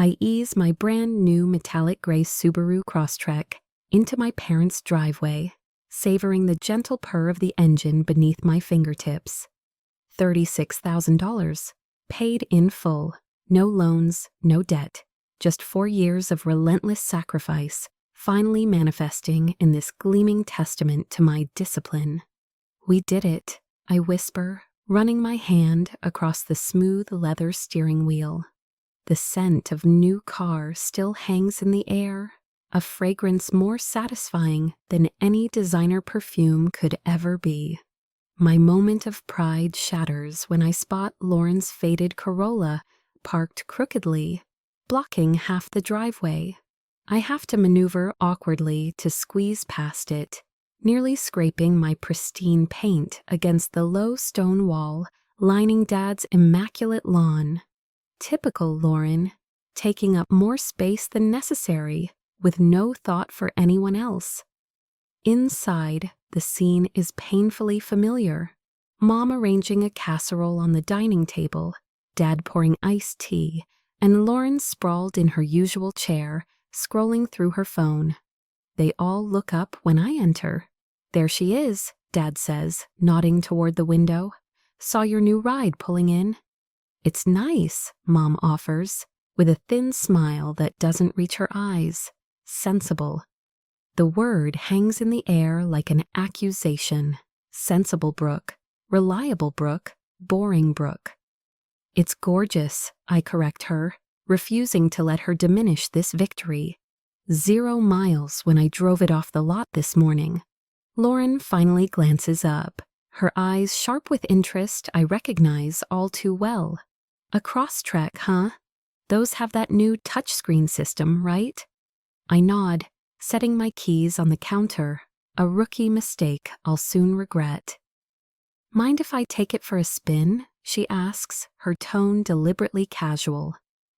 I ease my brand new metallic gray Subaru Crosstrek into my parents' driveway, savoring the gentle purr of the engine beneath my fingertips. $36,000, paid in full, no loans, no debt, just 4 years of relentless sacrifice, finally manifesting in this gleaming testament to my discipline. We did it, I whisper, running my hand across the smooth leather steering wheel. The scent of new car still hangs in the air, a fragrance more satisfying than any designer perfume could ever be. My moment of pride shatters when I spot Lauren's faded Corolla parked crookedly, blocking half the driveway. I have to maneuver awkwardly to squeeze past it, nearly scraping my pristine paint against the low stone wall lining Dad's immaculate lawn. Typical Lauren, taking up more space than necessary, with no thought for anyone else. Inside, the scene is painfully familiar. Mom arranging a casserole on the dining table, Dad pouring iced tea, and Lauren sprawled in her usual chair, scrolling through her phone. They all look up when I enter. "There she is," Dad says, nodding toward the window. "Saw your new ride pulling in." "It's nice," Mom offers, with a thin smile that doesn't reach her eyes. Sensible. The word hangs in the air like an accusation. Sensible Brooke, reliable Brooke, boring Brooke. "It's gorgeous," I correct her, refusing to let her diminish this victory. 0 miles when I drove it off the lot this morning. Lauren finally glances up, her eyes sharp with interest I recognize all too well. "A Crosstrek, huh? Those have that new touchscreen system, right?" I nod, setting my keys on the counter, a rookie mistake I'll soon regret. "Mind if I take it for a spin?" she asks, her tone deliberately casual,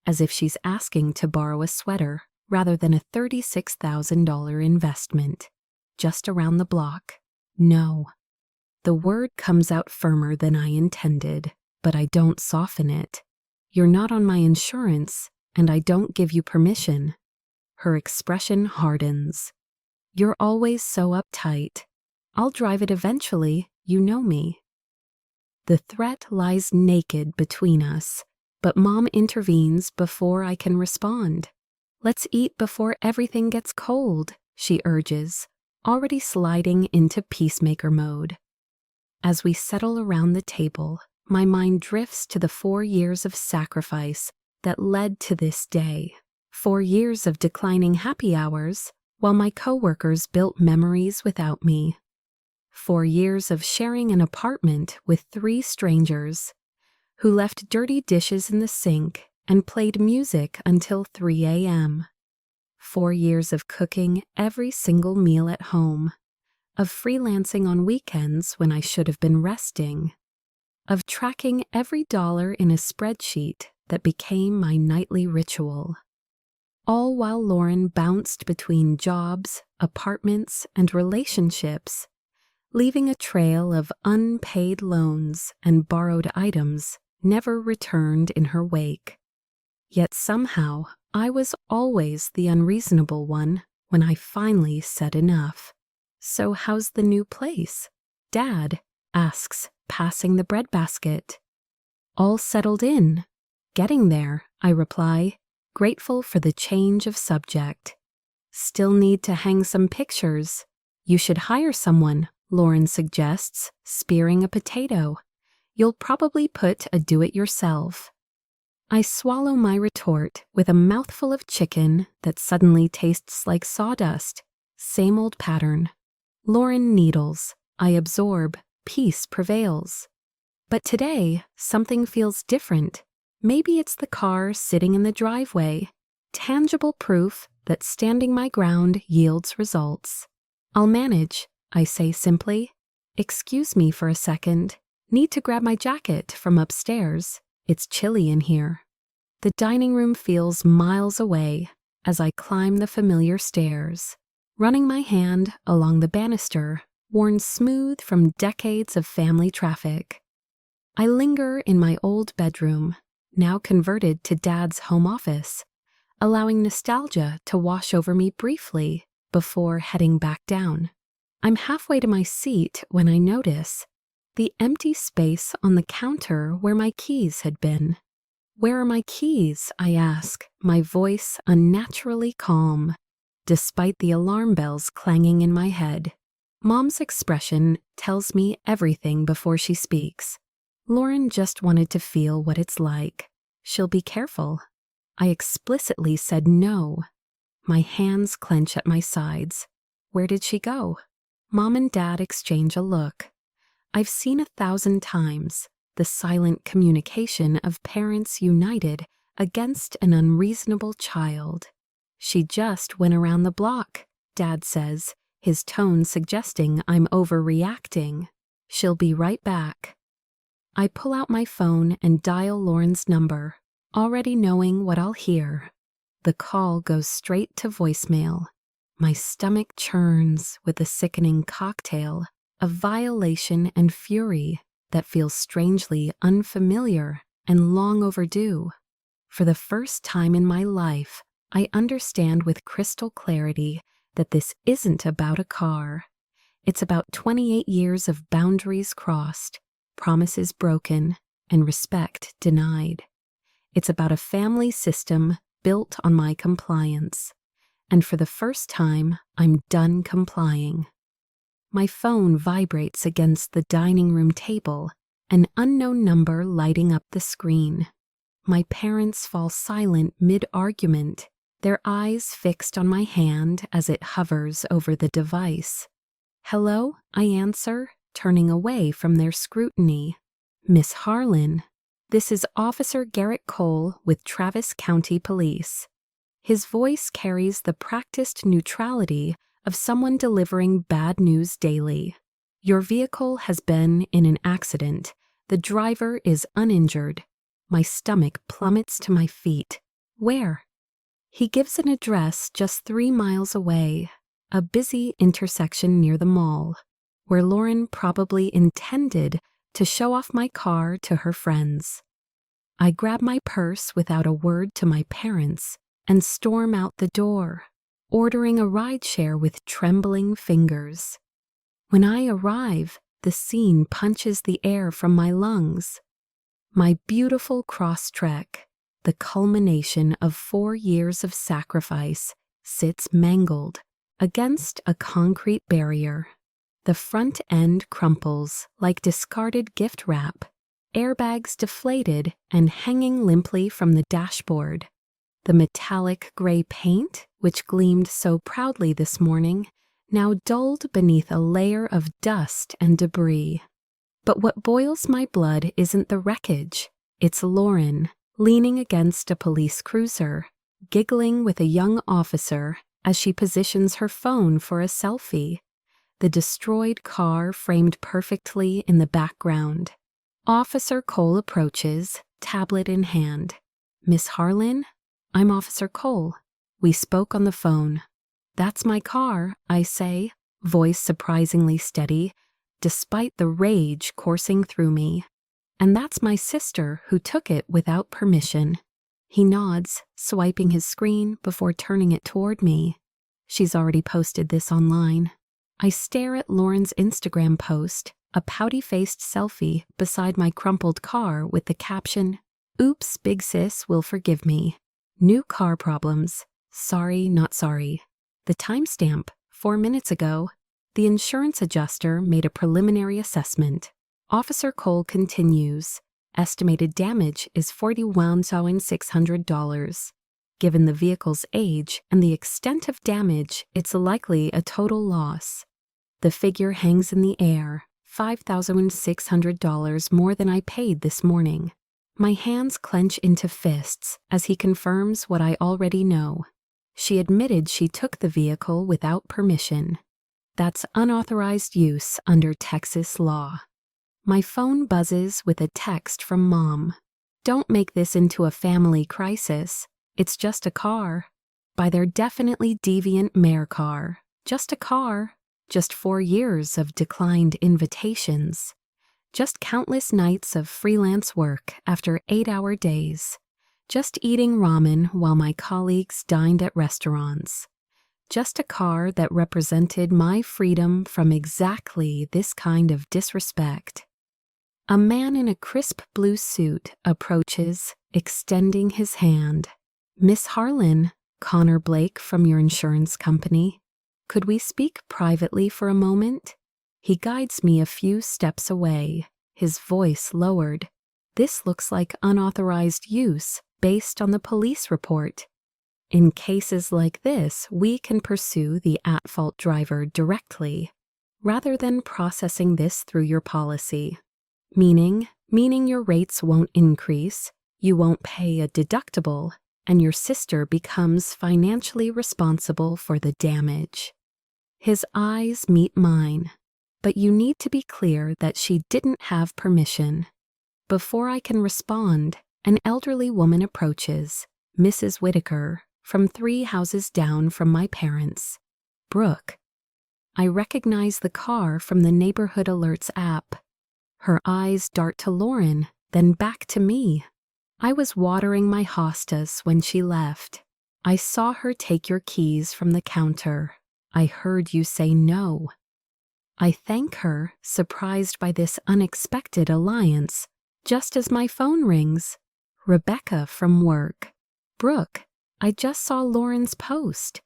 as if she's asking to borrow a sweater rather than a $36,000 investment. Just around the block. No. The word comes out firmer than I intended, but I don't soften it. "You're not on my insurance, and I don't give you permission." Her expression hardens. "You're always so uptight. I'll drive it eventually, you know me." The threat lies naked between us, but Mom intervenes before I can respond. "Let's eat before everything gets cold," she urges, already sliding into peacemaker mode. As we settle around the table, my mind drifts to the 4 years of sacrifice that led to this day. 4 years of declining happy hours, while my coworkers built memories without me. 4 years of sharing an apartment with 3 strangers, who left dirty dishes in the sink and played music until 3 a.m. 4 years of cooking every single meal at home, of freelancing on weekends when I should have been resting, of tracking every dollar in a spreadsheet that became my nightly ritual. All while Lauren bounced between jobs, apartments, and relationships, leaving a trail of unpaid loans and borrowed items never returned in her wake. Yet somehow, I was always the unreasonable one when I finally said enough. "So how's the new place?" Dad asks, passing the breadbasket. "All settled in. Getting there," I reply, grateful for the change of subject. "Still need to hang some pictures. You should hire someone," Lauren suggests, spearing a potato. "You'll probably put a do-it-yourself." I swallow my retort with a mouthful of chicken that suddenly tastes like sawdust. Same old pattern. Lauren needles. I absorb. Peace prevails. But today, something feels different. Maybe it's the car sitting in the driveway. Tangible proof that standing my ground yields results. "I'll manage," I say simply. "Excuse me for a second. Need to grab my jacket from upstairs. It's chilly in here." The dining room feels miles away as I climb the familiar stairs, running my hand along the banister, worn smooth from decades of family traffic. I linger in my old bedroom, now converted to Dad's home office, allowing nostalgia to wash over me briefly before heading back down. I'm halfway to my seat when I notice the empty space on the counter where my keys had been. "Where are my keys?" I ask, my voice unnaturally calm, despite the alarm bells clanging in my head. Mom's expression tells me everything before she speaks. Lauren just wanted to feel what it's like. She'll be careful. I explicitly said no. My hands clench at my sides. Where did she go? Mom and Dad exchange a look. I've seen 1,000 times the silent communication of parents united against an unreasonable child. "She just went around the block," Dad says, his tone suggesting I'm overreacting. "She'll be right back." I pull out my phone and dial Lauren's number, already knowing what I'll hear. The call goes straight to voicemail. My stomach churns with the sickening cocktail of violation and fury that feels strangely unfamiliar and long overdue. For the first time in my life, I understand with crystal clarity that this isn't about a car. It's about 28 years of boundaries crossed, promises broken, and respect denied. It's about a family system built on my compliance. And for the first time, I'm done complying. My phone vibrates against the dining room table, an unknown number lighting up the screen. My parents fall silent mid-argument, their eyes fixed on my hand as it hovers over the device. "Hello?" I answer, turning away from their scrutiny. "Miss Harlan, this is Officer Garrett Cole with Travis County Police." His voice carries the practiced neutrality of someone delivering bad news daily. "Your vehicle has been in an accident. The driver is uninjured." My stomach plummets to my feet. "Where?" He gives an address just 3 miles away, a busy intersection near the mall, where Lauren probably intended to show off my car to her friends. I grab my purse without a word to my parents and storm out the door, ordering a rideshare with trembling fingers. When I arrive, the scene punches the air from my lungs. My beautiful cross-trek, the culmination of 4 years of sacrifice, sits mangled against a concrete barrier. The front end crumples like discarded gift wrap, airbags deflated and hanging limply from the dashboard. The metallic gray paint, which gleamed so proudly this morning, now dulled beneath a layer of dust and debris. But what boils my blood isn't the wreckage. It's Lauren, leaning against a police cruiser, giggling with a young officer as she positions her phone for a selfie. The destroyed car framed perfectly in the background. Officer Cole approaches, tablet in hand. "Miss Harlan? I'm Officer Cole. We spoke on the phone." "That's my car," I say, voice surprisingly steady, despite the rage coursing through me. "And that's my sister who took it without permission." He nods, swiping his screen before turning it toward me. She's already posted this online. I stare at Lauren's Instagram post, a pouty-faced selfie beside my crumpled car with the caption, "Oops, big sis will forgive me. New car problems. Sorry, not sorry." The timestamp, 4 minutes ago, the insurance adjuster made a preliminary assessment. Officer Cole continues. Estimated damage is $41,600. Given the vehicle's age and the extent of damage, it's likely a total loss. The figure hangs in the air, $5,600 more than I paid this morning. My hands clench into fists as he confirms what I already know. She admitted she took the vehicle without permission. That's unauthorized use under Texas law. My phone buzzes with a text from Mom. "Don't make this into a family crisis. It's just a car. By their definitely deviant mare car. Just a car. Just 4 years of declined invitations. Just countless nights of freelance work after 8-hour days. Just eating ramen while my colleagues dined at restaurants. Just a car that represented my freedom from exactly this kind of disrespect. A man in a crisp blue suit approaches, extending his hand. "Miss Harlan, Connor Blake from your insurance company. Could we speak privately for a moment?" He guides me a few steps away, his voice lowered. "This looks like unauthorized use based on the police report. In cases like this, we can pursue the at-fault driver directly, rather than processing this through your policy. Meaning your rates won't increase, you won't pay a deductible, and your sister becomes financially responsible for the damage." His eyes meet mine, but you need to be clear that she didn't have permission. Before I can respond, an elderly woman approaches, Mrs. Whitaker, from 3 houses down from my parents. Brooke. I recognize the car from the Neighborhood Alerts app. Her eyes dart to Lauren, then back to me. "I was watering my hostas when she left. I saw her take your keys from the counter. I heard you say no." I thank her, surprised by this unexpected alliance, just as my phone rings. Rebecca from work. "Brooke, I just saw Lauren's post."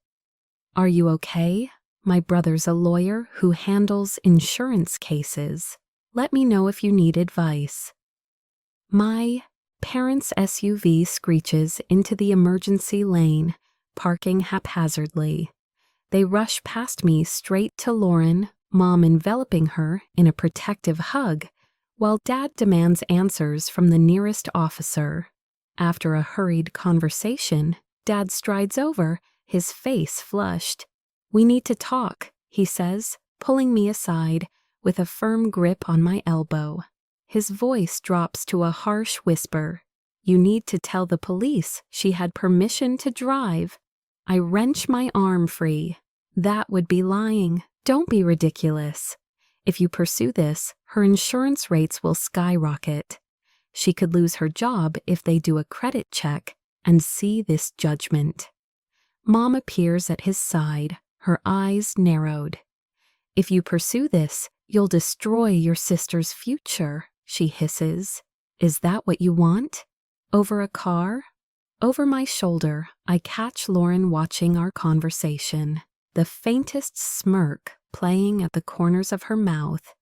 "Are you okay? My brother's a lawyer who handles insurance cases. Let me know if you need advice." My parents' SUV screeches into the emergency lane, parking haphazardly. They rush past me straight to Lauren, Mom enveloping her in a protective hug, while Dad demands answers from the nearest officer. After a hurried conversation, Dad strides over, his face flushed. "We need to talk," he says, pulling me aside, with a firm grip on my elbow. His voice drops to a harsh whisper. "You need to tell the police she had permission to drive." I wrench my arm free. "That would be lying. Don't be ridiculous. If you pursue this, her insurance rates will skyrocket. She could lose her job if they do a credit check and see this judgment." Mom appears at his side, her eyes narrowed. "If you pursue this, you'll destroy your sister's future," she hisses. "Is that what you want? Over a car?" Over my shoulder, I catch Lauren watching our conversation, the faintest smirk playing at the corners of her mouth.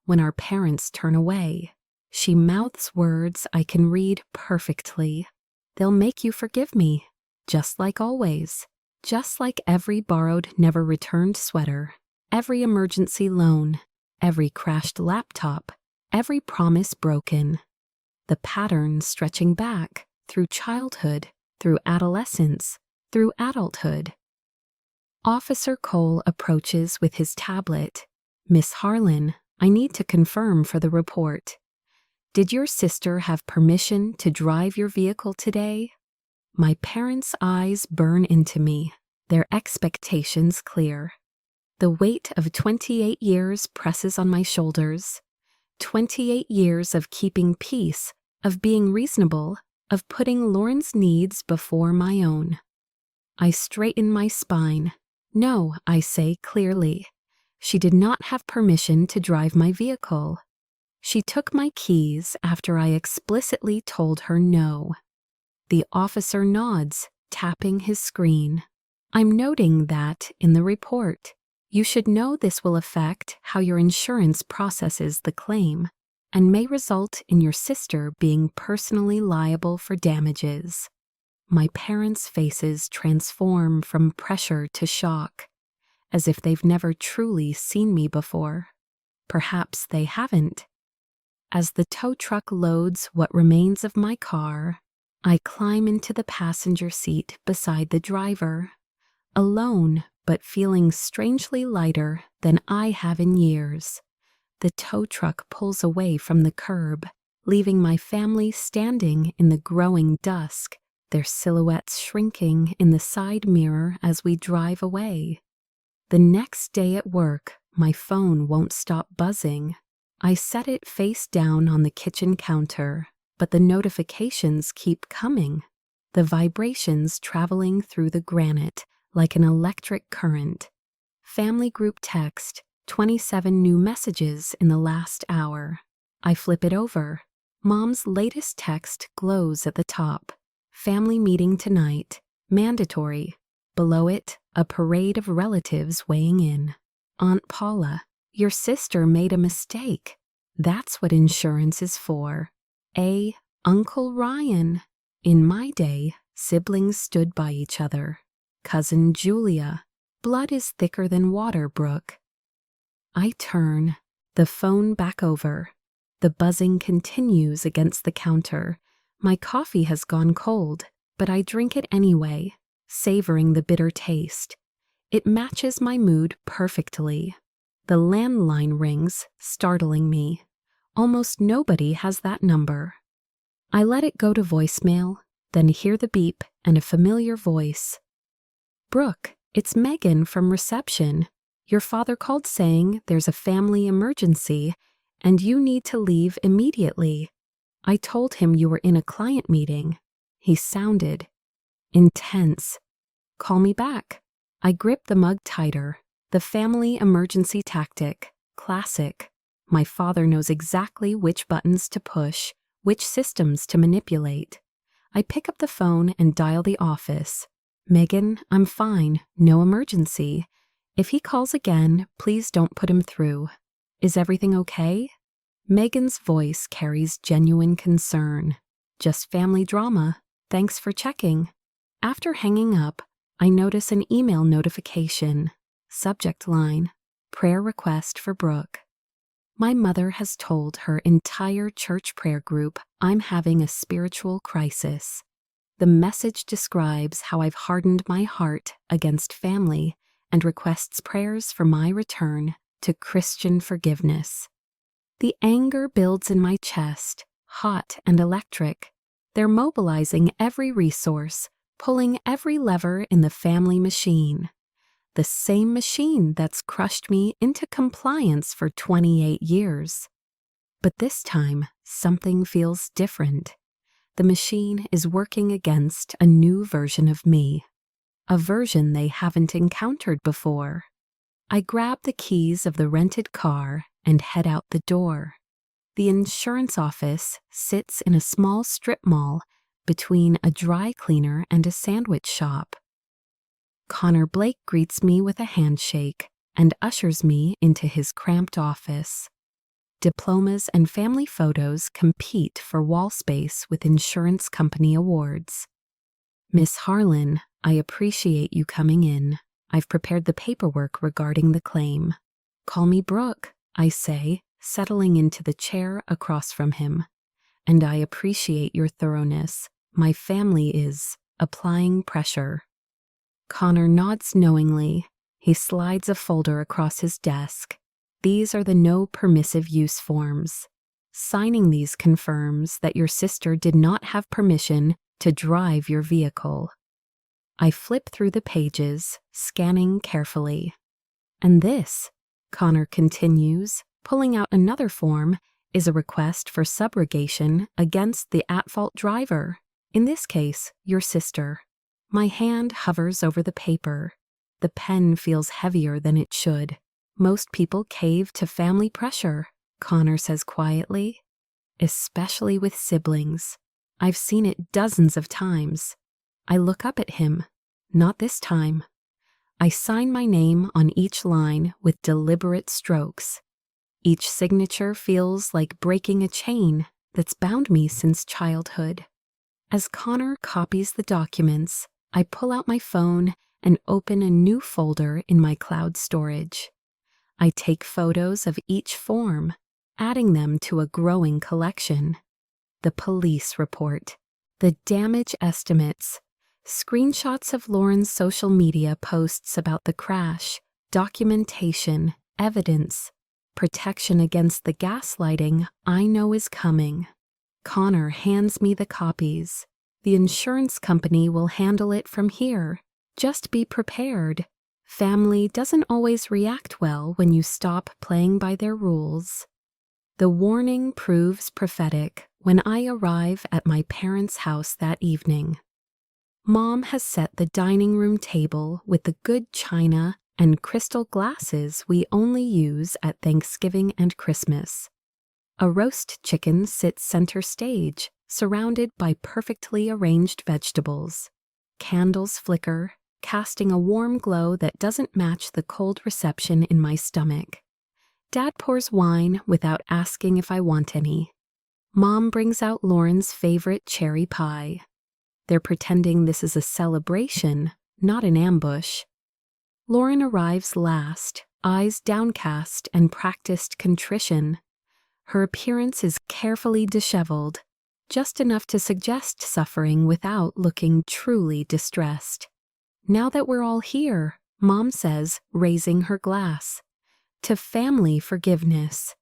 When our parents turn away, she mouths words I can read perfectly. "They'll make you forgive me, just like always, just like every borrowed, never returned sweater, every emergency loan, every crashed laptop, every promise broken." The pattern stretching back through childhood, through adolescence, through adulthood. Officer Cole approaches with his tablet. "Miss Harlan, I need to confirm for the report. Did your sister have permission to drive your vehicle today?" My parents' eyes burn into me, their expectations clear. The weight of 28 years presses on my shoulders. 28 years of keeping peace, of being reasonable, of putting Lauren's needs before my own. I straighten my spine. "No," I say clearly. "She did not have permission to drive my vehicle. She took my keys after I explicitly told her no." The officer nods, tapping his screen. "I'm noting that in the report. You should know this will affect how your insurance processes the claim and may result in your sister being personally liable for damages." My parents' faces transform from pressure to shock, as if they've never truly seen me before. Perhaps they haven't. As the tow truck loads what remains of my car, I climb into the passenger seat beside the driver, alone but feeling strangely lighter than I have in years. The tow truck pulls away from the curb, leaving my family standing in the growing dusk, their silhouettes shrinking in the side mirror as we drive away. The next day at work, my phone won't stop buzzing. I set it face down on the kitchen counter, but the notifications keep coming. the vibrations traveling through the granite like an electric current. Family group text, 27 new messages in the last hour. I flip it over. Mom's latest text glows at the top. Family meeting tonight. Mandatory. Below it, a parade of relatives weighing in. Aunt Paula, your sister made a mistake. That's what insurance is for. Uncle Ryan. In my day, siblings stood by each other. Cousin Julia. Blood is thicker than water, Brooke. I turn, the phone back over. The buzzing continues against the counter. My coffee has gone cold, but I drink it anyway, savoring the bitter taste. It matches my mood perfectly. The landline rings, startling me. Almost nobody has that number. I let it go to voicemail, then hear the beep and a familiar voice. Brooke, it's Megan from reception. Your father called saying there's a family emergency and you need to leave immediately. I told him you were in a client meeting. He sounded intense. Call me back. I gripped the mug tighter. The family emergency tactic. Classic. My father knows exactly which buttons to push, which systems to manipulate. I pick up the phone and dial the office. Megan, I'm fine. No emergency. If he calls again, please don't put him through. Is everything okay? Megan's voice carries genuine concern. Just family drama. Thanks for checking. After hanging up, I notice an email notification. Subject line, prayer request for Brooke. My mother has told her entire church prayer group I'm having a spiritual crisis. The message describes how I've hardened my heart against family and requests prayers for my return to Christian forgiveness. The anger builds in my chest, hot and electric. They're mobilizing every resource, pulling every lever in the family machine. The same machine that's crushed me into compliance for 28 years. But this time, something feels different. The machine is working against a new version of me, a version they haven't encountered before. I grab the keys of the rented car and head out the door. The insurance office sits in a small strip mall between a dry cleaner and a sandwich shop. Connor Blake greets me with a handshake and ushers me into his cramped office. Diplomas and family photos compete for wall space with insurance company awards. Miss Harlan, I appreciate you coming in. I've prepared the paperwork regarding the claim. Call me Brooke, I say, settling into the chair across from him. And I appreciate your thoroughness. My family is applying pressure. Connor nods knowingly. He slides a folder across his desk. These are the no permissive use forms. Signing these confirms that your sister did not have permission to drive your vehicle. I flip through the pages, scanning carefully. And this, Connor continues, pulling out another form, is a request for subrogation against the at-fault driver, in this case, your sister. My hand hovers over the paper. The pen feels heavier than it should. Most people cave to family pressure, Connor says quietly. Especially with siblings. I've seen it dozens of times. I look up at him. Not this time. I sign my name on each line with deliberate strokes. Each signature feels like breaking a chain that's bound me since childhood. As Connor copies the documents, I pull out my phone and open a new folder in my cloud storage. I take photos of each form, adding them to a growing collection. The police report, the damage estimates, screenshots of Lauren's social media posts about the crash, documentation, evidence, protection against the gaslighting I know is coming. Connor hands me the copies. The insurance company will handle it from here. Just be prepared. Family doesn't always react well when you stop playing by their rules. The warning proves prophetic when I arrive at my parents' house that evening. Mom has set the dining room table with the good china and crystal glasses we only use at Thanksgiving and Christmas. A roast chicken sits center stage, surrounded by perfectly arranged vegetables. Candles flicker, casting a warm glow that doesn't match the cold reception in my stomach. Dad pours wine without asking if I want any. Mom brings out Lauren's favorite cherry pie. They're pretending this is a celebration, not an ambush. Lauren arrives last, eyes downcast and practiced contrition. Her appearance is carefully disheveled, just enough to suggest suffering without looking truly distressed. Now that we're all here, Mom says, raising her glass, to family forgiveness.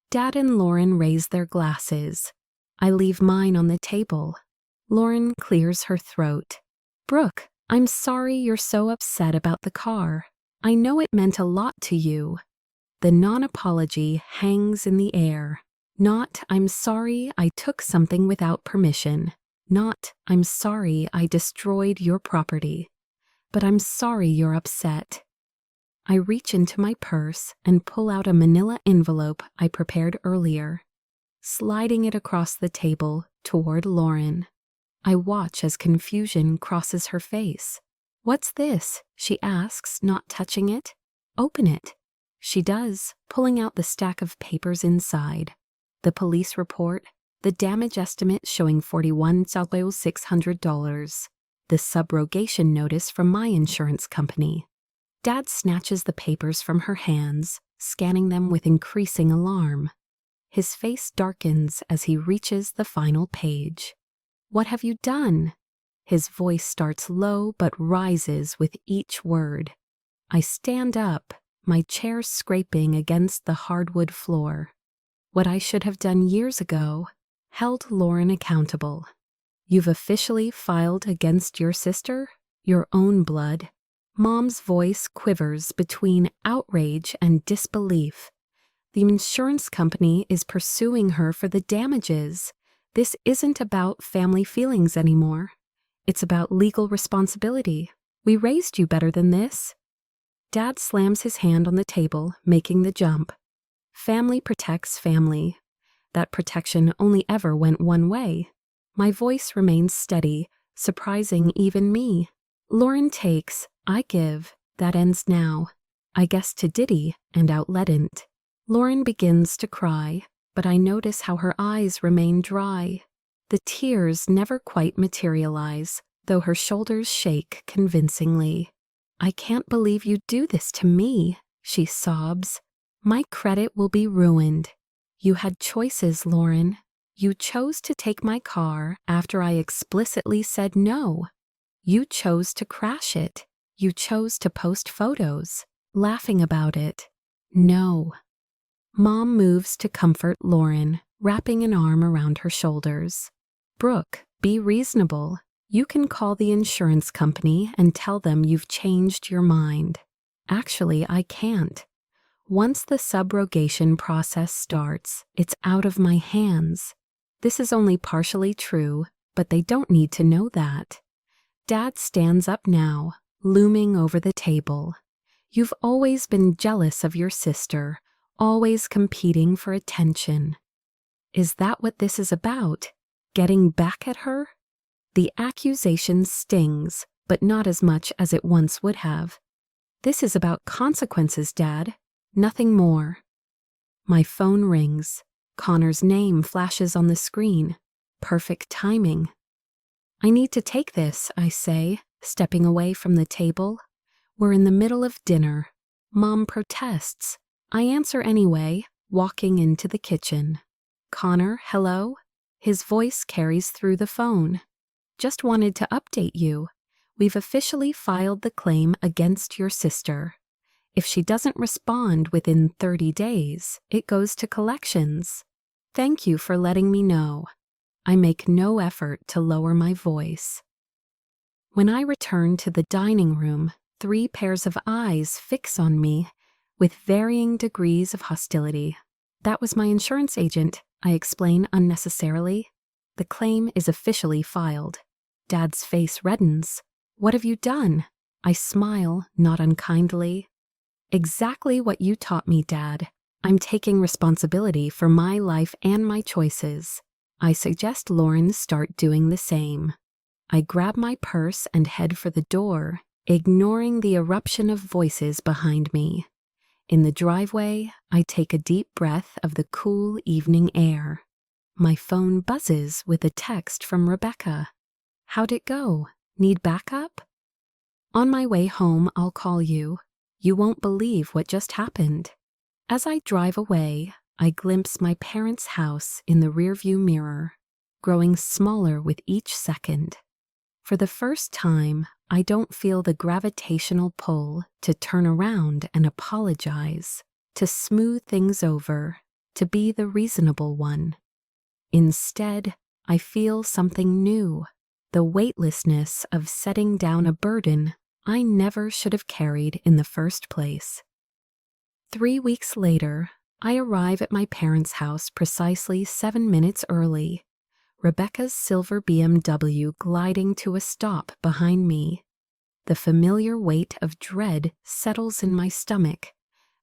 Dad and Lauren raise their glasses. I leave mine on the table. Lauren clears her throat. Brooke, I'm sorry you're so upset about the car. I know it meant a lot to you. The non-apology hangs in the air. Not, I'm sorry I took something without permission. Not, I'm sorry I destroyed your property. But I'm sorry you're upset. I reach into my purse and pull out a manila envelope I prepared earlier, sliding it across the table toward Lauren. I watch as confusion crosses her face. What's this? She asks, not touching it. Open it. She does, pulling out the stack of papers inside. The police report, the damage estimate showing $41,600, the subrogation notice from my insurance company. Dad snatches the papers from her hands, scanning them with increasing alarm. His face darkens as he reaches the final page. What have you done? His voice starts low but rises with each word. I stand up, my chair scraping against the hardwood floor. What I should have done years ago, held Lauren accountable. You've officially filed against your sister, your own blood. Mom's voice quivers between outrage and disbelief. The insurance company is pursuing her for the damages. This isn't about family feelings anymore. It's about legal responsibility. We raised you better than this. Dad slams his hand on the table, making the jump. Family protects family. That protection only ever went one way. My voice remains steady, surprising even me. Lauren takes, I give, that ends now. I guess to Diddy and outletn't. Lauren begins to cry, but I notice how her eyes remain dry. The tears never quite materialize, though her shoulders shake convincingly. I can't believe you'd do this to me, she sobs. My credit will be ruined. You had choices, Lauren. You chose to take my car after I explicitly said no. You chose to crash it. You chose to post photos, laughing about it. No. Mom moves to comfort Lauren, wrapping an arm around her shoulders. Brooke, be reasonable. You can call the insurance company and tell them you've changed your mind. Actually, I can't. Once the subrogation process starts, it's out of my hands. This is only partially true, but they don't need to know that. Dad stands up now, looming over the table. You've always been jealous of your sister, always competing for attention. Is that what this is about? Getting back at her? The accusation stings, but not as much as it once would have. This is about consequences, Dad. Nothing more. My phone rings. Connor's name flashes on the screen. Perfect timing. I need to take this, I say, stepping away from the table. We're in the middle of dinner. Mom protests. I answer anyway, walking into the kitchen. Connor, hello? His voice carries through the phone. Just wanted to update you. We've officially filed the claim against your sister. If she doesn't respond within 30 days, it goes to collections. Thank you for letting me know. I make no effort to lower my voice. When I return to the dining room, 3 pairs of eyes fix on me with varying degrees of hostility. That was my insurance agent, I explain unnecessarily. The claim is officially filed. Dad's face reddens. What have you done? I smile, not unkindly. Exactly what you taught me, Dad. I'm taking responsibility for my life and my choices. I suggest Lauren start doing the same. I grab my purse and head for the door, ignoring the eruption of voices behind me. In the driveway, I take a deep breath of the cool evening air. My phone buzzes with a text from Rebecca. How'd it go? Need backup? On my way home, I'll call you. You won't believe what just happened. As I drive away, I glimpse my parents' house in the rearview mirror, growing smaller with each second. For the first time, I don't feel the gravitational pull to turn around and apologize, to smooth things over, to be the reasonable one. Instead, I feel something new, the weightlessness of setting down a burden I never should have carried in the first place. 3 weeks later, I arrive at my parents' house precisely 7 minutes early, Rebecca's silver BMW gliding to a stop behind me. The familiar weight of dread settles in my stomach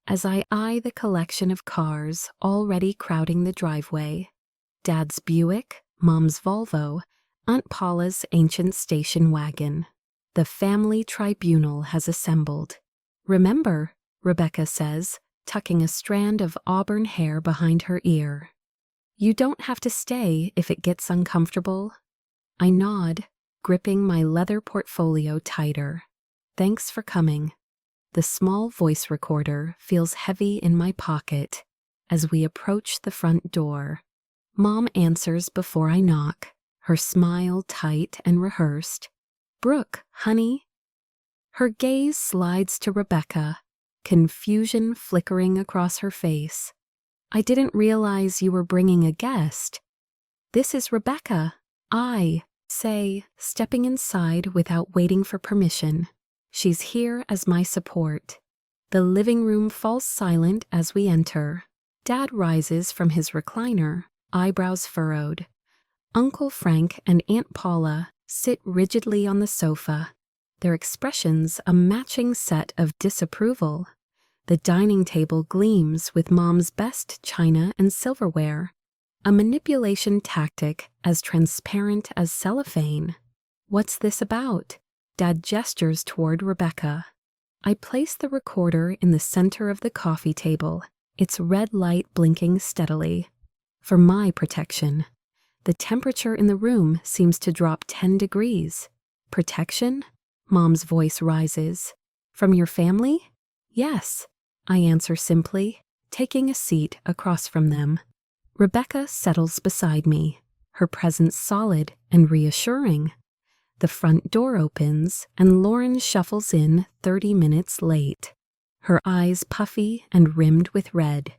as I eye the collection of cars already crowding the driveway. Dad's Buick, Mom's Volvo, Aunt Paula's ancient station wagon. The family tribunal has assembled. Remember, Rebecca says, tucking a strand of auburn hair behind her ear. You don't have to stay if it gets uncomfortable. I nod, gripping my leather portfolio tighter. Thanks for coming. The small voice recorder feels heavy in my pocket as we approach the front door. Mom answers before I knock, her smile tight and rehearsed. Brooke, honey. Her gaze slides to Rebecca, confusion flickering across her face. I didn't realize you were bringing a guest. This is Rebecca, I say, stepping inside without waiting for permission. She's here as my support. The living room falls silent as we enter. Dad rises from his recliner, eyebrows furrowed. Uncle Frank and Aunt Paula sit rigidly on the sofa, their expressions a matching set of disapproval. The dining table gleams with Mom's best china and silverware, a manipulation tactic as transparent as cellophane. What's this about? Dad gestures toward Rebecca. I place the recorder in the center of the coffee table, its red light blinking steadily. For my protection. The temperature in the room seems to drop 10 degrees. Protection? Mom's voice rises. From your family? Yes, I answer simply, taking a seat across from them. Rebecca settles beside me, her presence solid and reassuring. The front door opens and Lauren shuffles in 30 minutes late, her eyes puffy and rimmed with red.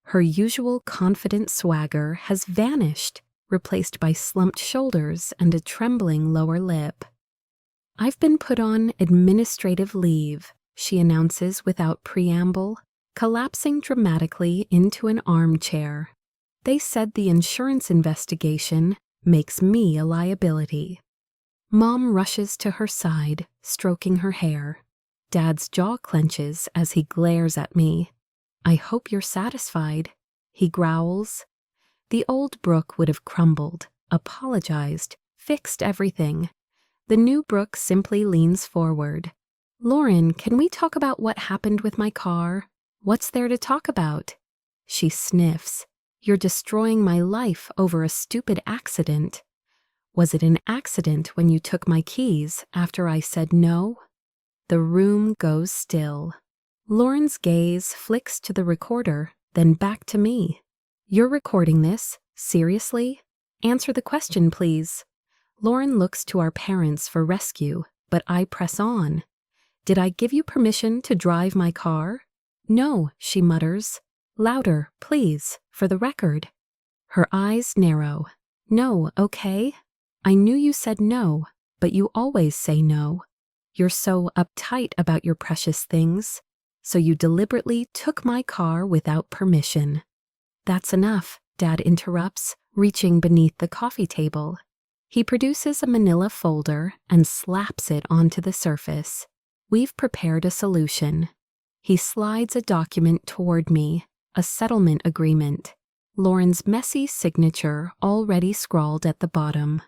Her usual confident swagger has vanished, replaced by slumped shoulders and a trembling lower lip. I've been put on administrative leave, she announces without preamble, collapsing dramatically into an armchair. They said the insurance investigation makes me a liability. Mom rushes to her side, stroking her hair. Dad's jaw clenches as he glares at me. I hope you're satisfied, he growls. The old Brooke would have crumbled, apologized, fixed everything. The new Brooke simply leans forward. Lauren, can we talk about what happened with my car? What's there to talk about? She sniffs. You're destroying my life over a stupid accident. Was it an accident when you took my keys after I said no? The room goes still. Lauren's gaze flicks to the recorder, then back to me. You're recording this? Seriously? Answer the question, please. Lauren looks to our parents for rescue, but I press on. Did I give you permission to drive my car? No, she mutters. Louder, please, for the record. Her eyes narrow. No, okay? I knew you said no, but you always say no. You're so uptight about your precious things, so you deliberately took my car without permission. That's enough, Dad interrupts, reaching beneath the coffee table. He produces a manila folder and slaps it onto the surface. We've prepared a solution. He slides a document toward me, a settlement agreement. Lauren's messy signature already scrawled at the bottom.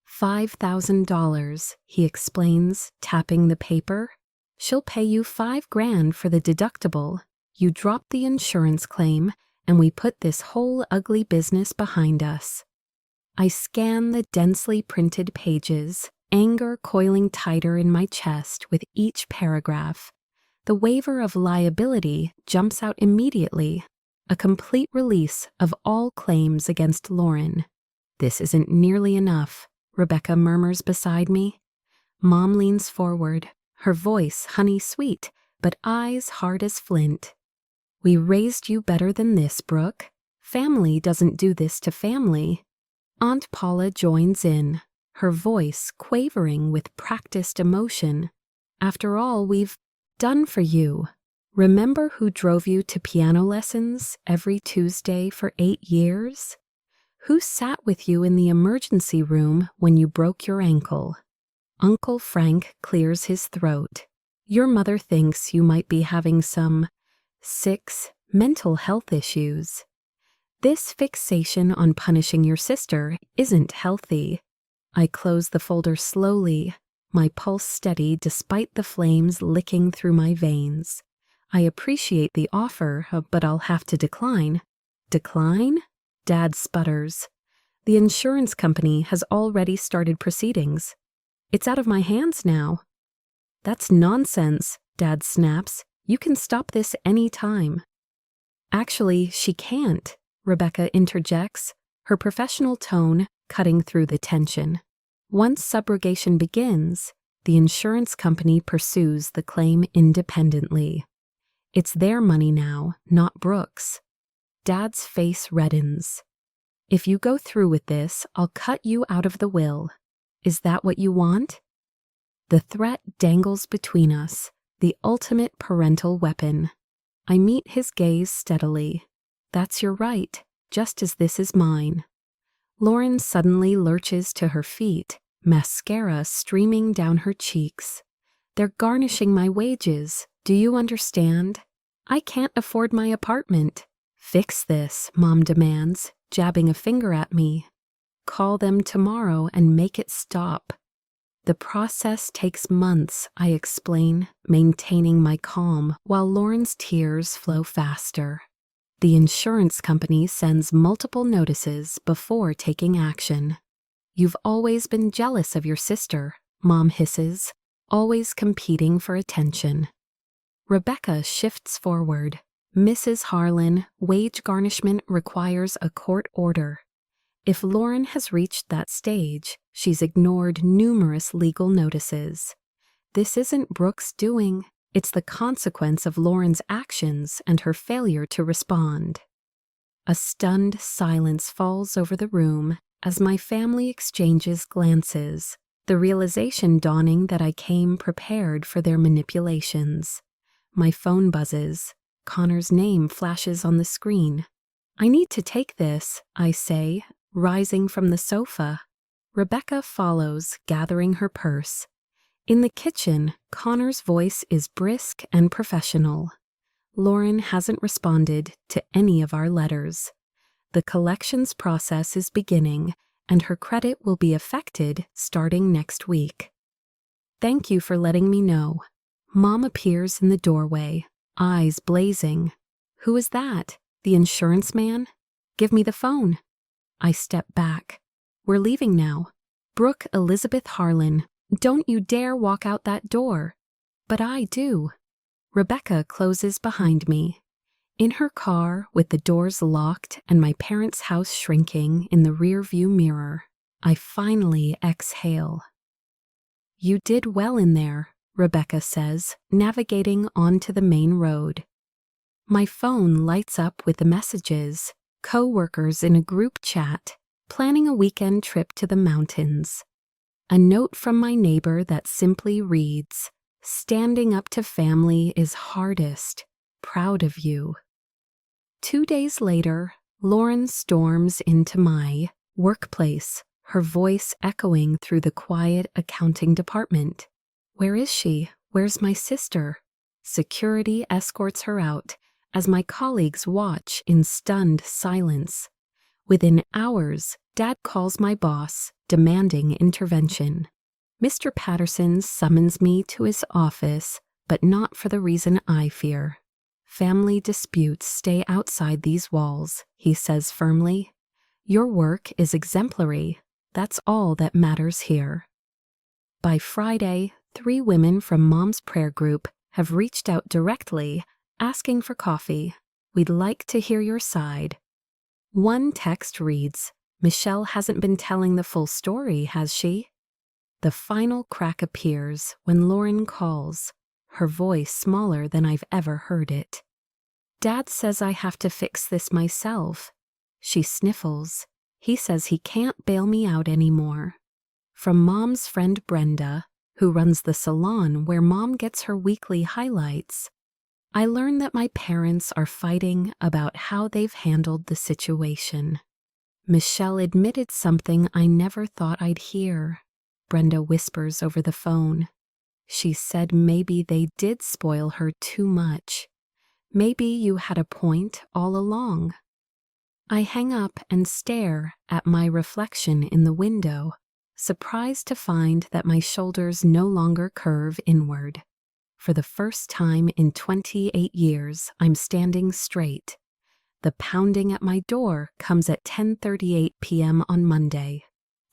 $5,000, he explains, tapping the paper. She'll pay you $5,000 for the deductible. You drop the insurance claim, and we put this whole ugly business behind us. I scan the densely printed pages, anger coiling tighter in my chest with each paragraph. The waiver of liability jumps out immediately, a complete release of all claims against Lauren. This isn't nearly enough, Rebecca murmurs beside me. Mom leans forward, her voice honey-sweet, but eyes hard as flint. We raised you better than this, Brooke. Family doesn't do this to family. Aunt Paula joins in, her voice quavering with practiced emotion. After all we've done for you. Remember who drove you to piano lessons every Tuesday for 8 years? Who sat with you in the emergency room when you broke your ankle? Uncle Frank clears his throat. Your mother thinks you might be having some 6 mental health issues. This fixation on punishing your sister isn't healthy. I close the folder slowly, my pulse steady despite the flames licking through my veins. I appreciate the offer, but I'll have to decline. Decline? Dad sputters. The insurance company has already started proceedings. It's out of my hands now. That's nonsense, Dad snaps. You can stop this any time. Actually, she can't, Rebecca interjects, her professional tone cutting through the tension. Once subrogation begins, the insurance company pursues the claim independently. It's their money now, not Brooke's. Dad's face reddens. If you go through with this, I'll cut you out of the will. Is that what you want? The threat dangles between us, the ultimate parental weapon. I meet his gaze steadily. That's your right, just as this is mine. Lauren suddenly lurches to her feet, mascara streaming down her cheeks. They're garnishing my wages, do you understand? I can't afford my apartment. Fix this, Mom demands, jabbing a finger at me. Call them tomorrow and make it stop. The process takes months, I explain, maintaining my calm while Lauren's tears flow faster. The insurance company sends multiple notices before taking action. You've always been jealous of your sister, Mom hisses, always competing for attention. Rebecca shifts forward. Mrs. Harlan, wage garnishment requires a court order. If Lauren has reached that stage, she's ignored numerous legal notices. This isn't Brooke's doing. It's the consequence of Lauren's actions and her failure to respond. A stunned silence falls over the room as my family exchanges glances, the realization dawning that I came prepared for their manipulations. My phone buzzes. Connor's name flashes on the screen. I need to take this, I say, rising from the sofa. Rebecca follows, gathering her purse. In the kitchen, Connor's voice is brisk and professional. Lauren hasn't responded to any of our letters. The collections process is beginning, and her credit will be affected starting next week. Thank you for letting me know. Mom appears in the doorway, eyes blazing. Who is that? The insurance man? Give me the phone. I step back. We're leaving now. Brooke Elizabeth Harlan, don't you dare walk out that door. But I do. Rebecca closes behind me. In her car, with the doors locked and my parents' house shrinking in the rearview mirror, I finally exhale. You did well in there, Rebecca says, navigating onto the main road. My phone lights up with the messages, co-workers in a group chat, planning a weekend trip to the mountains. A note from my neighbor that simply reads, "Standing up to family is hardest. Proud of you." 2 days later, Lauren storms into my workplace, her voice echoing through the quiet accounting department. Where is she? Where's my sister? Security escorts her out as my colleagues watch in stunned silence. Within hours, Dad calls my boss, demanding intervention. Mr. Patterson summons me to his office, but not for the reason I fear. Family disputes stay outside these walls, he says firmly. Your work is exemplary. That's all that matters here. By Friday, 3 women from Mom's prayer group have reached out directly, asking for coffee. We'd like to hear your side. One text reads, Michelle hasn't been telling the full story, has she? The final crack appears when Lauren calls, her voice smaller than I've ever heard it. Dad says I have to fix this myself. She sniffles. He says he can't bail me out anymore. From Mom's friend Brenda, who runs the salon where Mom gets her weekly highlights, I learn that my parents are fighting about how they've handled the situation. Michelle admitted something I never thought I'd hear. Brenda whispers over the phone. She said maybe they did spoil her too much. Maybe you had a point all along. I hang up and stare at my reflection in the window, surprised to find that my shoulders no longer curve inward. For the first time in 28 years, I'm standing straight. The pounding at my door comes at 10:38 p.m. on Monday.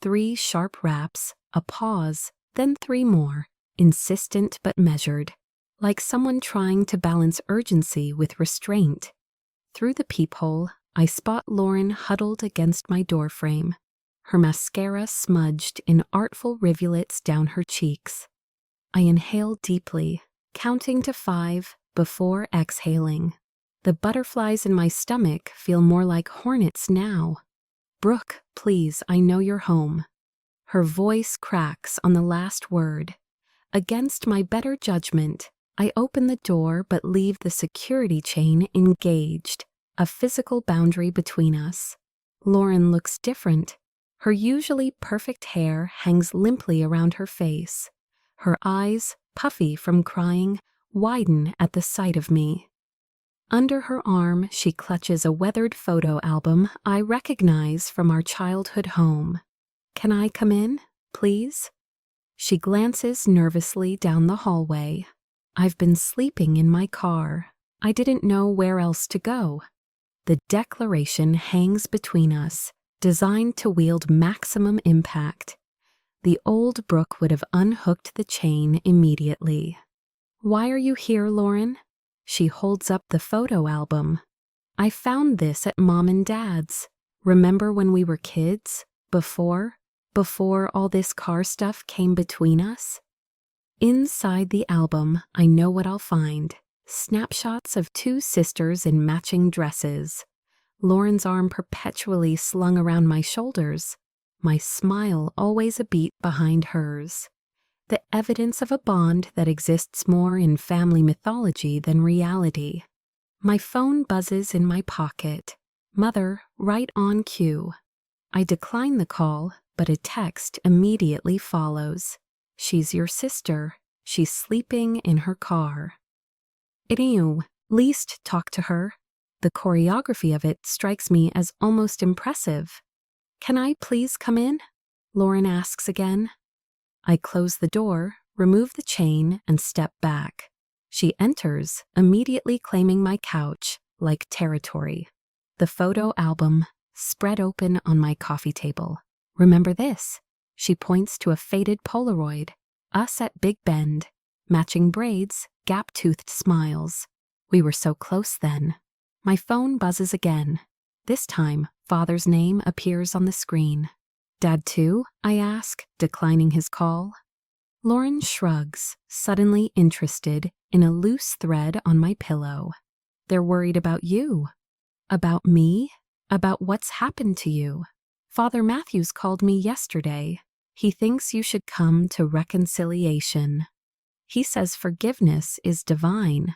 3 sharp raps, a pause, then 3 more, insistent but measured, like someone trying to balance urgency with restraint. Through the peephole, I spot Lauren huddled against my doorframe, her mascara smudged in artful rivulets down her cheeks. I inhale deeply, counting to 5 before exhaling. The butterflies in my stomach feel more like hornets now. Brooke, please, I know you're home. Her voice cracks on the last word. Against my better judgment, I open the door but leave the security chain engaged, a physical boundary between us. Lauren looks different. Her usually perfect hair hangs limply around her face. Her eyes, puffy from crying, widen at the sight of me. Under her arm, she clutches a weathered photo album I recognize from our childhood home. Can I come in, please? She glances nervously down the hallway. I've been sleeping in my car. I didn't know where else to go. The declaration hangs between us, designed to wield maximum impact. The old Brooke would have unhooked the chain immediately. Why are you here, Lauren? She holds up the photo album. I found this at Mom and Dad's. Remember when we were kids? Before all this car stuff came between us? Inside the album, I know what I'll find. Snapshots of 2 sisters in matching dresses. Lauren's arm perpetually slung around my shoulders. My smile always a beat behind hers. The evidence of a bond that exists more in family mythology than reality. My phone buzzes in my pocket. Mother, right on cue. I decline the call, but a text immediately follows. She's your sister. She's sleeping in her car. Ew, least talk to her. The choreography of it strikes me as almost impressive. Can I please come in? Lauren asks again. I close the door, remove the chain, and step back. She enters, immediately claiming my couch, like territory. The photo album, spread open on my coffee table. Remember this? She points to a faded Polaroid. Us at Big Bend. Matching braids, gap-toothed smiles. We were so close then. My phone buzzes again. This time, Father's name appears on the screen. Dad too? I ask, declining his call. Lauren shrugs, suddenly interested in a loose thread on my pillow. They're worried about you. About me? About what's happened to you. Father Matthews called me yesterday. He thinks you should come to reconciliation. He says forgiveness is divine.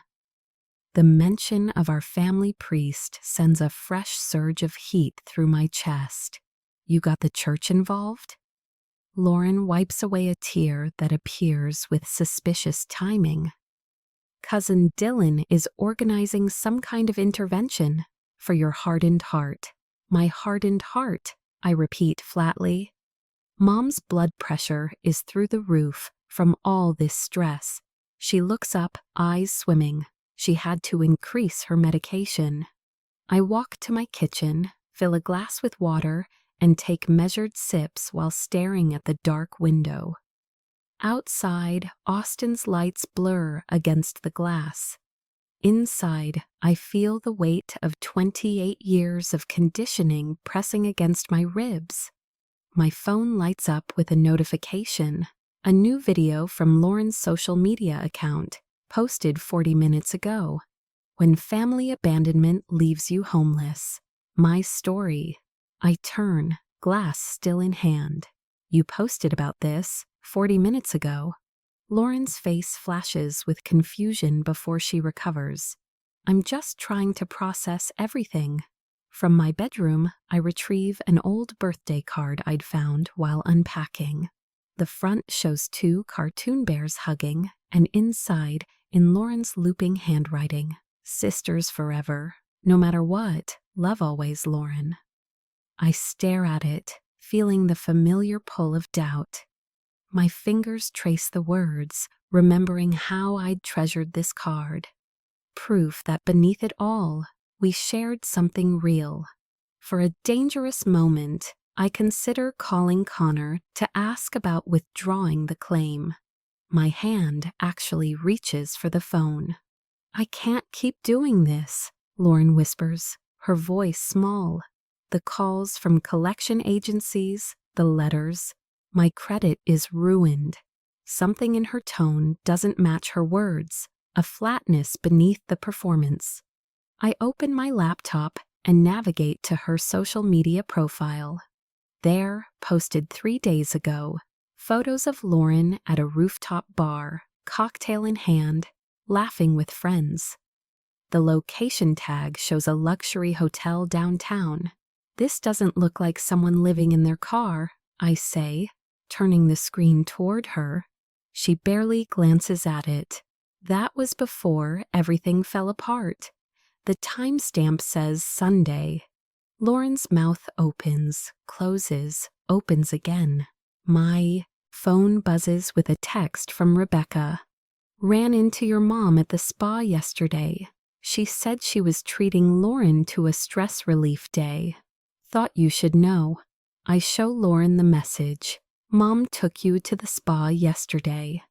The mention of our family priest sends a fresh surge of heat through my chest. You got the church involved? Lauren wipes away a tear that appears with suspicious timing. Cousin Dylan is organizing some kind of intervention for your hardened heart. My hardened heart, I repeat flatly. Mom's blood pressure is through the roof from all this stress. She looks up, eyes swimming. She had to increase her medication. I walk to my kitchen, fill a glass with water, and take measured sips while staring at the dark window. Outside, Austin's lights blur against the glass. Inside, I feel the weight of 28 years of conditioning pressing against my ribs. My phone lights up with a notification, a new video from Lauren's social media account, posted 40 minutes ago. When family abandonment leaves you homeless. My story. I turn, glass still in hand. You posted about this 40 minutes ago. Lauren's face flashes with confusion before she recovers. I'm just trying to process everything. From my bedroom, I retrieve an old birthday card I'd found while unpacking. The front shows two cartoon bears hugging, and inside, in Lauren's looping handwriting, "Sisters forever. No matter what, love always, Lauren." I stare at it, feeling the familiar pull of doubt. My fingers trace the words, remembering how I'd treasured this card. Proof that beneath it all, we shared something real. For a dangerous moment, I consider calling Connor to ask about withdrawing the claim. My hand actually reaches for the phone. "I can't keep doing this," Lauren whispers, her voice small. The calls from collection agencies, the letters. My credit is ruined. Something in her tone doesn't match her words, a flatness beneath the performance. I open my laptop and navigate to her social media profile. There, posted 3 days ago, photos of Lauren at a rooftop bar, cocktail in hand, laughing with friends. The location tag shows a luxury hotel downtown. "This doesn't look like someone living in their car," I say, turning the screen toward her. She barely glances at it. That was before everything fell apart. The timestamp says Sunday. Lauren's mouth opens, closes, opens again. My phone buzzes with a text from Rebecca. "Ran into your mom at the spa yesterday. She said she was treating Lauren to a stress relief day. Thought you should know." I show Lauren the message. "Mom took you to the spa yesterday."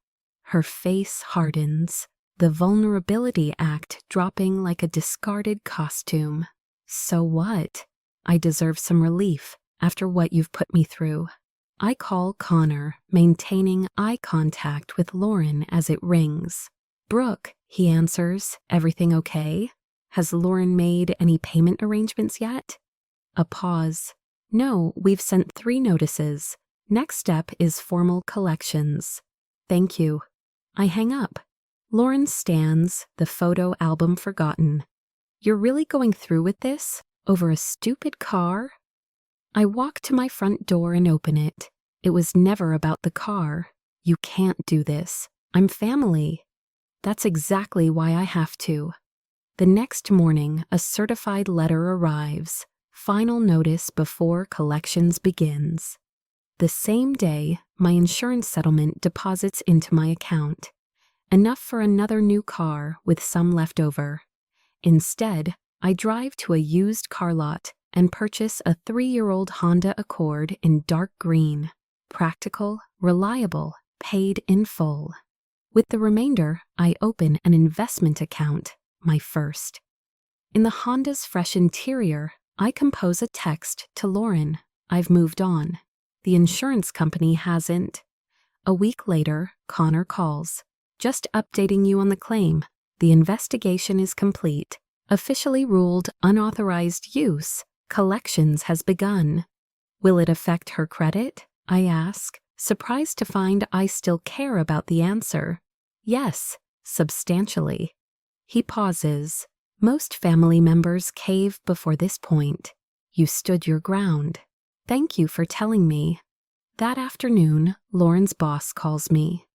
Her face hardens, the vulnerability act dropping like a discarded costume. "So what? I deserve some relief after what you've put me through." I call Connor, maintaining eye contact with Lauren as it rings. "Brooke," he answers, "everything okay? Has Lauren made any payment arrangements yet?" A pause. "No, we've sent 3 notices. Next step is formal collections." "Thank you." I hang up. Lauren stands, the photo album forgotten. "You're really going through with this? Over a stupid car?" I walk to my front door and open it. It was never about the car. "You can't do this. I'm family." That's exactly why I have to. The next morning, a certified letter arrives. Final notice before collections begins. The same day, my insurance settlement deposits into my account. Enough for another new car with some left over. Instead, I drive to a used car lot and purchase a 3-year-old Honda Accord in dark green. Practical, reliable, paid in full. With the remainder, I open an investment account, my first. In the Honda's fresh interior, I compose a text to Lauren. I've moved on. The insurance company hasn't. A week later, Connor calls. "Just updating you on the claim. The investigation is complete. Officially ruled unauthorized use. Collections has begun." "Will it affect her credit?" I ask, surprised to find I still care about the answer. "Yes, substantially." He pauses. "Most family members cave before this point. You stood your ground." Thank you for telling me. That afternoon, Lauren's boss calls me.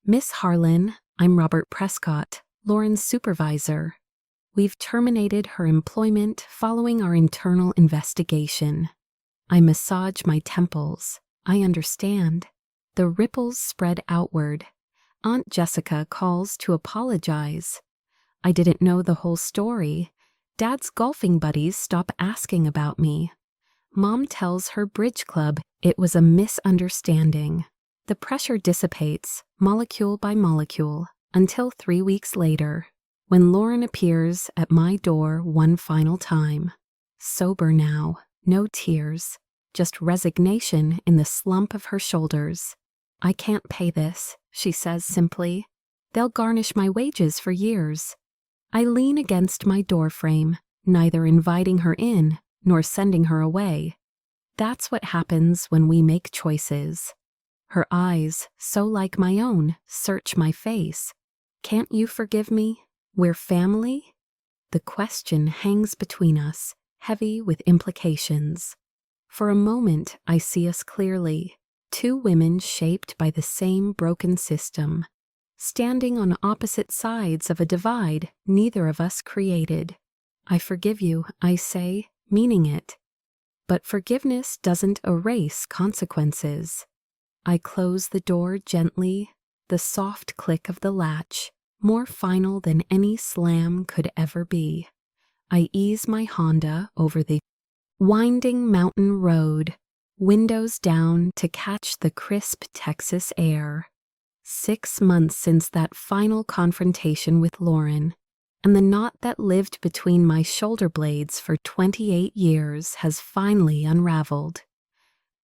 Miss Harlan, I'm Robert Prescott, Lauren's supervisor. We've terminated her employment following our internal investigation. I massage my temples. I understand. The ripples spread outward. Aunt Jessica calls to apologize. I didn't know the whole story. Dad's golfing buddies stop asking about me. Mom tells her bridge club it was a misunderstanding. The pressure dissipates, molecule by molecule, until 3 weeks later, when Lauren appears at my door one final time. Sober now, no tears, just resignation in the slump of her shoulders. I can't pay this, she says simply. They'll garnish my wages for years. I lean against my doorframe, neither inviting her in nor sending her away. That's what happens when we make choices. Her eyes, so like my own, search my face. Can't you forgive me? We're family? The question hangs between us, heavy with implications. For a moment, I see us clearly. Two women shaped by the same broken system, standing on opposite sides of a divide neither of us created. I forgive you, I say, meaning it. But forgiveness doesn't erase consequences. I close the door gently, the soft click of the latch, more final than any slam could ever be. I ease my Honda over the winding mountain road, windows down to catch the crisp Texas air. 6 months since that final confrontation with Lauren, and the knot that lived between my shoulder blades for 28 years has finally unraveled.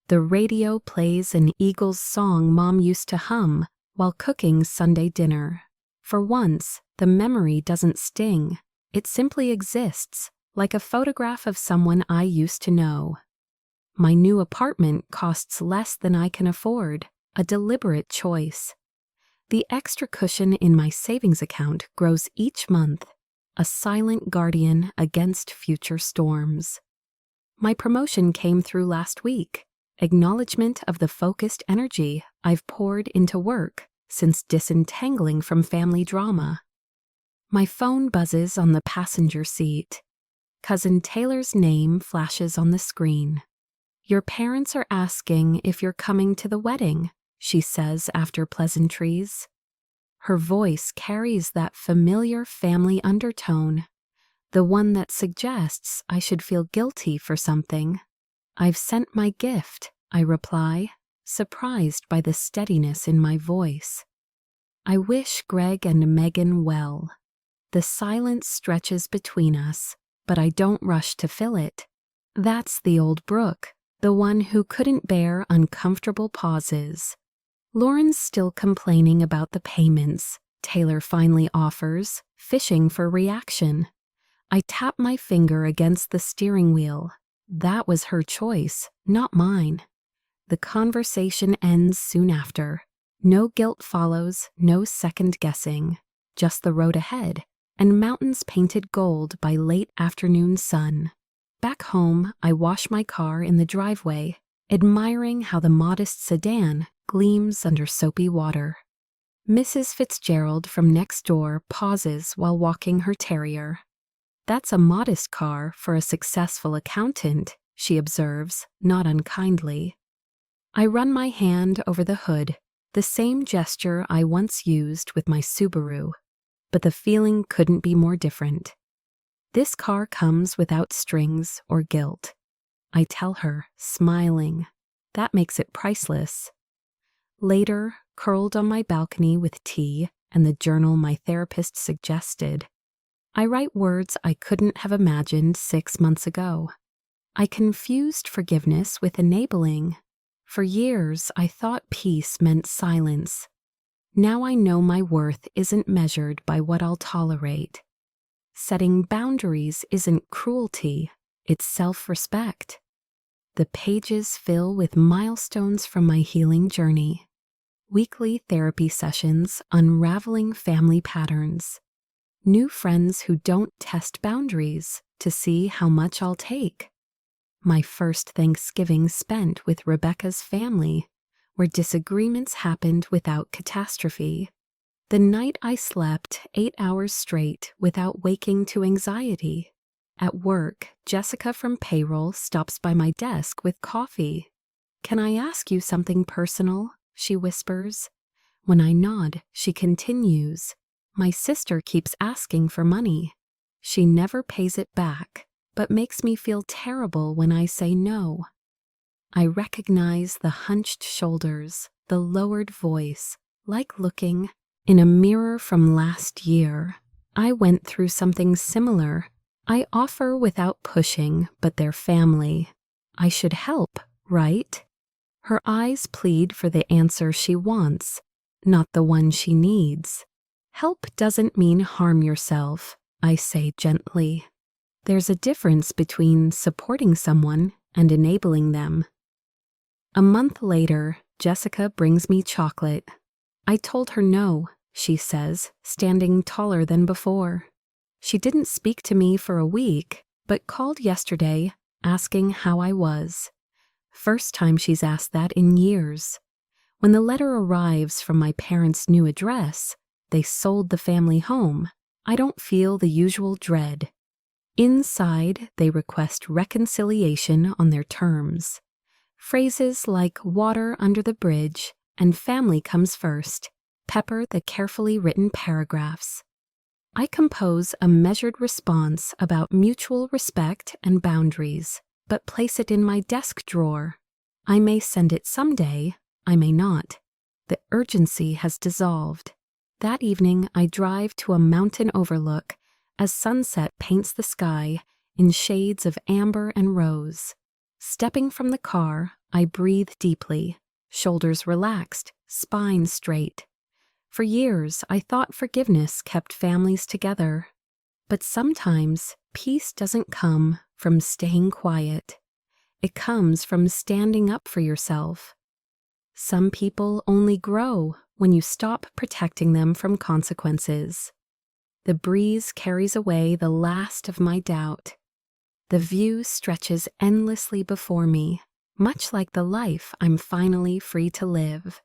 The radio plays an Eagles song Mom used to hum while cooking Sunday dinner. For once, the memory doesn't sting. It simply exists, like a photograph of someone I used to know. My new apartment costs less than I can afford, a deliberate choice. The extra cushion in my savings account grows each month, a silent guardian against future storms. My promotion came through last week, acknowledgement of the focused energy I've poured into work since disentangling from family drama. My phone buzzes on the passenger seat. Cousin Taylor's name flashes on the screen. Your parents are asking if you're coming to the wedding, she says after pleasantries. Her voice carries that familiar family undertone, the one that suggests I should feel guilty for something. I've sent my gift, I reply, surprised by the steadiness in my voice. I wish Greg and Megan well. The silence stretches between us, but I don't rush to fill it. That's the old Brooke, the one who couldn't bear uncomfortable pauses. Lauren's still complaining about the payments, Taylor finally offers, fishing for reaction. I tap my finger against the steering wheel. That was her choice, not mine. The conversation ends soon after. No guilt follows, no second guessing. Just the road ahead, and mountains painted gold by late afternoon sun. Back home, I wash my car in the driveway, admiring how the modest sedan gleams under soapy water. Mrs. Fitzgerald from next door pauses while walking her terrier. That's a modest car for a successful accountant, she observes, not unkindly. I run my hand over the hood, the same gesture I once used with my Subaru, but the feeling couldn't be more different. This car comes without strings or guilt. I tell her, smiling. That makes it priceless. Later, curled on my balcony with tea and the journal my therapist suggested, I write words I couldn't have imagined 6 months ago. I confused forgiveness with enabling. For years, I thought peace meant silence. Now I know my worth isn't measured by what I'll tolerate. Setting boundaries isn't cruelty, it's self-respect. The pages fill with milestones from my healing journey. Weekly therapy sessions unraveling family patterns. New friends who don't test boundaries to see how much I'll take. my first Thanksgiving spent with Rebecca's family, where disagreements happened without catastrophe. The night I slept 8 hours straight without waking to anxiety. At work, Jessica from payroll stops by my desk with coffee. "Can I ask you something personal?" she whispers. When I nod, she continues. "My sister keeps asking for money. She never pays it back, but makes me feel terrible when I say no." I recognize the hunched shoulders, the lowered voice, like looking in a mirror from last year. I went through something similar. I offer without pushing, but they're family. I should help, right? Her eyes plead for the answer she wants, not the one she needs. "Help doesn't mean harm yourself," I say gently. There's a difference between supporting someone and enabling them. A month later, Jessica brings me chocolate. "I told her no," she says, standing taller than before. She didn't speak to me for a week, but called yesterday asking how I was. First time she's asked that in years. When the letter arrives from my parents' new address, they sold the family home, I don't feel the usual dread. Inside, they request reconciliation on their terms. Phrases like "water under the bridge" and "family comes first" pepper the carefully written paragraphs. I compose a measured response about mutual respect and boundaries, but place it in my desk drawer. I may send it someday, I may not. The urgency has dissolved. That evening, I drive to a mountain overlook as sunset paints the sky in shades of amber and rose. Stepping from the car, I breathe deeply, shoulders relaxed, spine straight. For years, I thought forgiveness kept families together. But sometimes, peace doesn't come from staying quiet. It comes from standing up for yourself. Some people only grow when you stop protecting them from consequences. The breeze carries away the last of my doubt. The view stretches endlessly before me, much like the life I'm finally free to live.